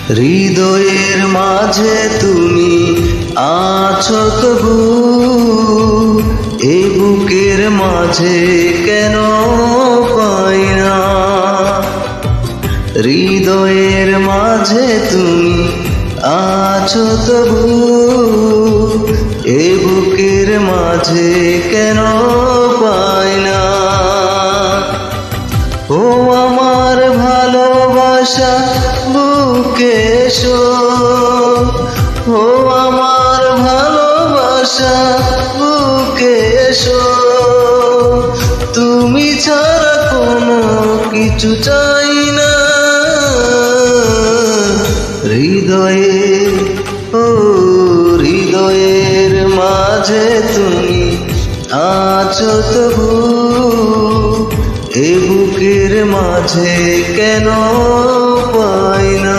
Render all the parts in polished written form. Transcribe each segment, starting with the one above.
হৃদয়ের মাঝে তুমি আছো তবু, এই বুকের মাঝে কেন পাই না। হৃদয়ের মাঝে তুমি আছো তবু, এই বুকের মাঝে কেন পাই না। ও আমার ভালোবাসা বুকে এসো, ও আমার ভালোবাসা বুকে এসো, তুমি ছাড়া কোনো কিছু চাই না। হৃদয়ে ও হৃদয়ের মাঝে তুমি আছো তবু, এ বুকের মাঝে কেন পাই না।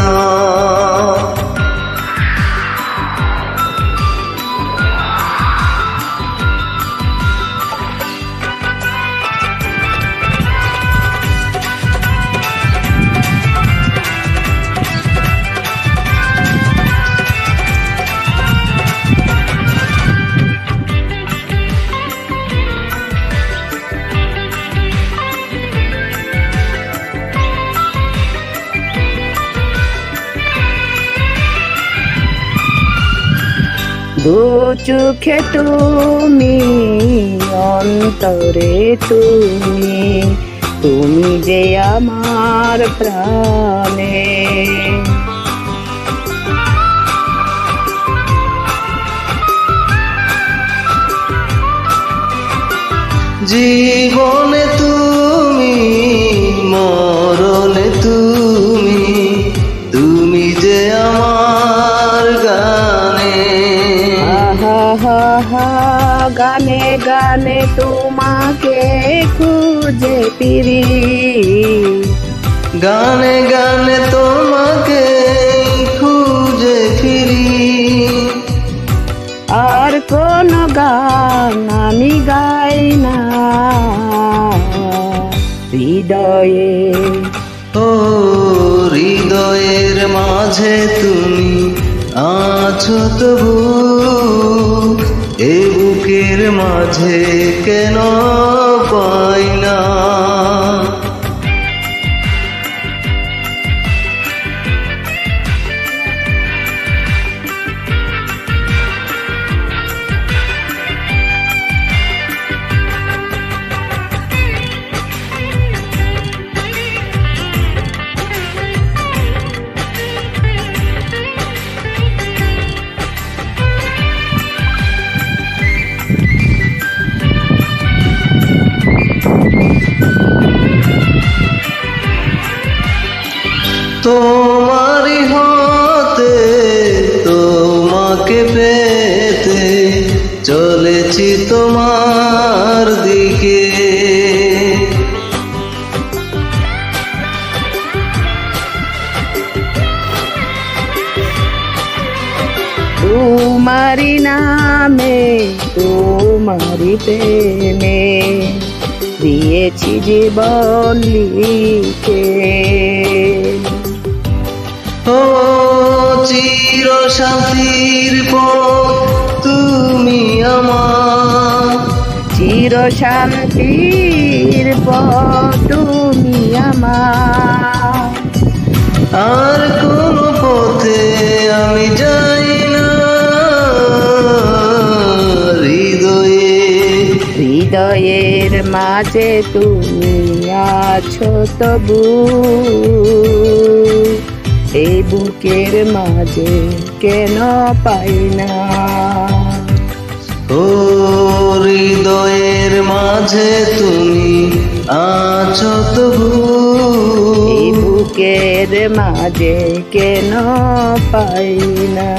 দু চোখে তুমি, অন্তরে তুমি, তুমি যে আমার প্রাণে। জীবনে তুমি, মরণে তুমি, তুমি যে আমার গানে। গানে গানে তোমাকে খুঁজে ফিরি, গানে গানে তোমাকে খুঁজে ফিরি। আর কোন গান আমি গাই না হৃদয়ে। ও হৃদয়ের মাঝে তুমি আছো তবু, এ বুকের মাঝে কেন পাই না। তোমারই হতে তোমাকে পেতে চলেছি তোমার দিকে। তোমারি নামে তোমারি প্রেমে দিয়েছি জীবন লিখে। ও চির শান্তির পথ তুমি আমার, চির শান্তির পথ তুমি আমার। আর কোনো পথে আমি যাই না। হৃদয়ের মাঝে তুমি আছো তবু, এই বুকের মাঝে কেন পাই না। ও হৃদয়ের মাঝে তুমি আছো তবু, এই বুকের মাঝে কেন পাই না।